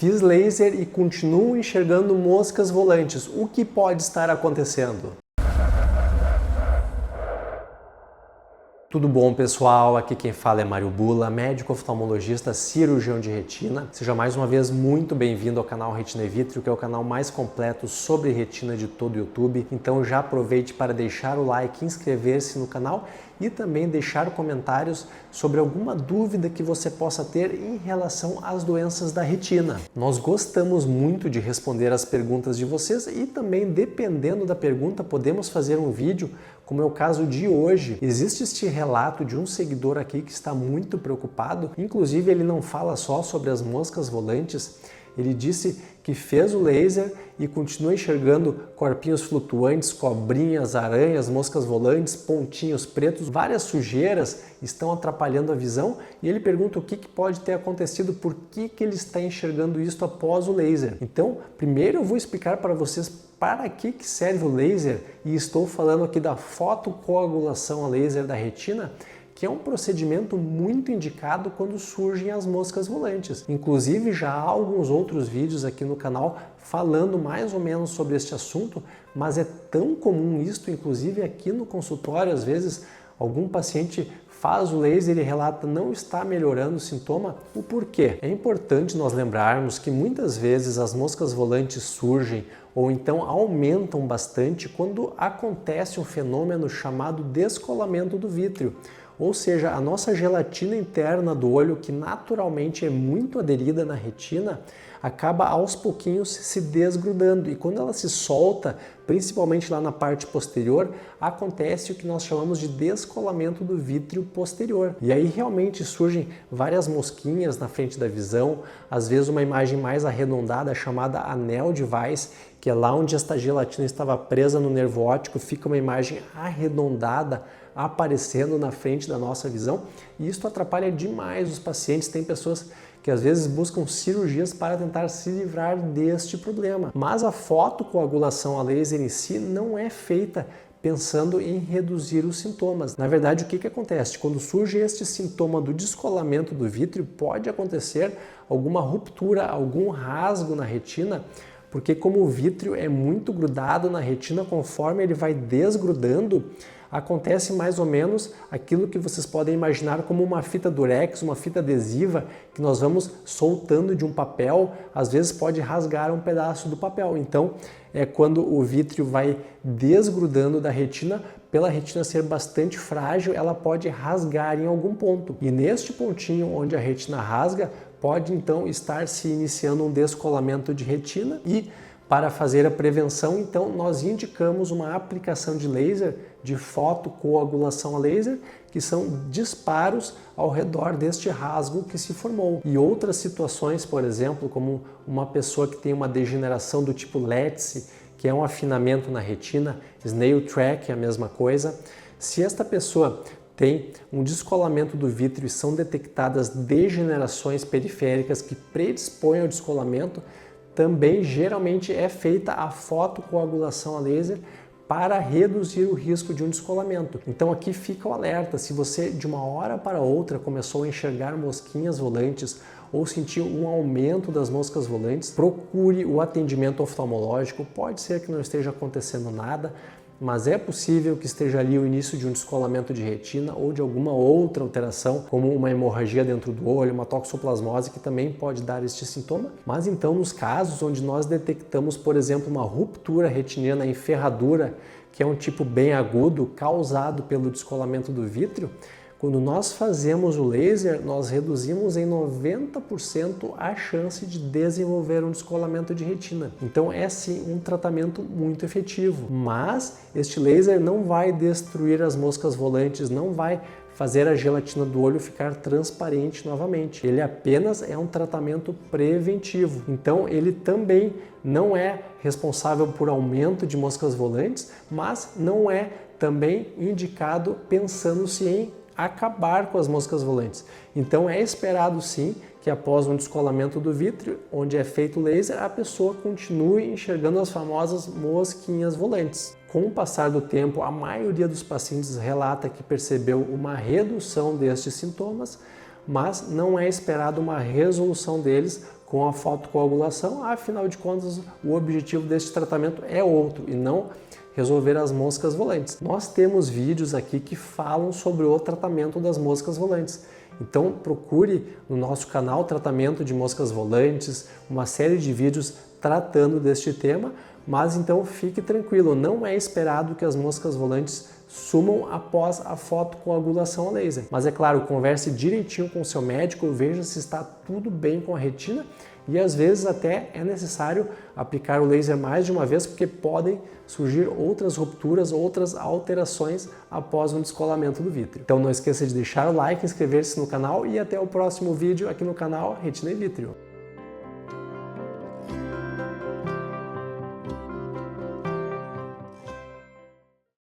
Fiz laser e continuo enxergando moscas volantes. O que pode estar acontecendo? Tudo bom, pessoal? Aqui quem fala é Mário Bula, médico oftalmologista, cirurgião de retina. Seja mais uma vez muito bem-vindo ao canal Retina e Vítreo, que é o canal mais completo sobre retina de todo o YouTube. Então já aproveite para deixar o like, inscrever-se no canal e também deixar comentários sobre alguma dúvida que você possa ter em relação às doenças da retina. Nós gostamos muito de responder as perguntas de vocês e também, dependendo da pergunta, podemos fazer um vídeo, como é o caso de hoje. Existe este relato de um seguidor aqui que está muito preocupado, inclusive ele não fala só sobre as moscas volantes, ele disse que fez o laser e continua enxergando corpinhos flutuantes, cobrinhas, aranhas, moscas volantes, pontinhos pretos, várias sujeiras estão atrapalhando a visão e ele pergunta o que pode ter acontecido, por que ele está enxergando isso após o laser. Então, primeiro eu vou explicar para vocês para que serve o laser e estou falando aqui da fotocoagulação a laser da retina, que é um procedimento muito indicado quando surgem as moscas volantes. Inclusive já há alguns outros vídeos aqui no canal falando mais ou menos sobre este assunto, mas é tão comum isto, inclusive aqui no consultório, às vezes algum paciente faz o laser e relata não está melhorando o sintoma. O porquê? É importante nós lembrarmos que muitas vezes as moscas volantes surgem ou então aumentam bastante quando acontece um fenômeno chamado descolamento do vítreo. Ou seja, a nossa gelatina interna do olho, que naturalmente é muito aderida na retina, acaba aos pouquinhos se desgrudando e quando ela se solta, principalmente lá na parte posterior, acontece o que nós chamamos de descolamento do vítreo posterior. E aí realmente surgem várias mosquinhas na frente da visão, às vezes uma imagem mais arredondada chamada anel de Weiss, que é lá onde esta gelatina estava presa no nervo óptico, fica uma imagem arredondada aparecendo na frente da nossa visão e isso atrapalha demais os pacientes. Tem pessoas que às vezes buscam cirurgias para tentar se livrar deste problema. Mas a fotocoagulação a laser em si não é feita pensando em reduzir os sintomas. Na verdade, o que acontece? Quando surge este sintoma do descolamento do vítreo, pode acontecer alguma ruptura, algum rasgo na retina, porque como o vítreo é muito grudado na retina, conforme ele vai desgrudando, acontece mais ou menos aquilo que vocês podem imaginar como uma fita durex, uma fita adesiva que nós vamos soltando de um papel, às vezes pode rasgar um pedaço do papel. Então, é quando o vítreo vai desgrudando da retina, pela retina ser bastante frágil, ela pode rasgar em algum ponto. E neste pontinho onde a retina rasga, pode então estar se iniciando um descolamento de retina e para fazer a prevenção, então, nós indicamos uma aplicação de laser, de fotocoagulação a laser, que são disparos ao redor deste rasgo que se formou. E outras situações, por exemplo, como uma pessoa que tem uma degeneração do tipo Letz, que é um afinamento na retina, snail track é a mesma coisa. Se esta pessoa tem um descolamento do vítreo e são detectadas degenerações periféricas que predispõem ao descolamento, também geralmente é feita a fotocoagulação a laser para reduzir o risco de um descolamento. Então aqui fica o alerta, se você de uma hora para outra começou a enxergar mosquinhas volantes ou sentiu um aumento das moscas volantes, procure o atendimento oftalmológico. Pode ser que não esteja acontecendo nada, mas é possível que esteja ali o início de um descolamento de retina ou de alguma outra alteração, como uma hemorragia dentro do olho, uma toxoplasmose, que também pode dar este sintoma. Mas então, nos casos onde nós detectamos, por exemplo, uma ruptura retiniana em ferradura, que é um tipo bem agudo, causado pelo descolamento do vítreo, quando nós fazemos o laser, nós reduzimos em 90% a chance de desenvolver um descolamento de retina. Então é sim um tratamento muito efetivo, mas este laser não vai destruir as moscas volantes, não vai fazer a gelatina do olho ficar transparente novamente. Ele apenas é um tratamento preventivo. Então ele também não é responsável por aumento de moscas volantes, mas não é também indicado pensando-se em acabar com as moscas volantes. Então é esperado sim que após um descolamento do vítreo, onde é feito o laser, a pessoa continue enxergando as famosas mosquinhas volantes. Com o passar do tempo, a maioria dos pacientes relata que percebeu uma redução destes sintomas, mas não é esperado uma resolução deles, com a fotocoagulação. Afinal de contas, o objetivo deste tratamento é outro e não resolver as moscas volantes. Nós temos vídeos aqui que falam sobre o tratamento das moscas volantes. Então procure no nosso canal Tratamento de Moscas Volantes, uma série de vídeos tratando deste tema, mas então fique tranquilo, não é esperado que as moscas volantes sumam após a fotocoagulação a laser. Mas é claro, converse direitinho com o seu médico, veja se está tudo bem com a retina e às vezes até é necessário aplicar o laser mais de uma vez porque podem surgir outras rupturas, outras alterações após um descolamento do vítreo. Então não esqueça de deixar o like, inscrever-se no canal e até o próximo vídeo aqui no canal Retina e Vítreo.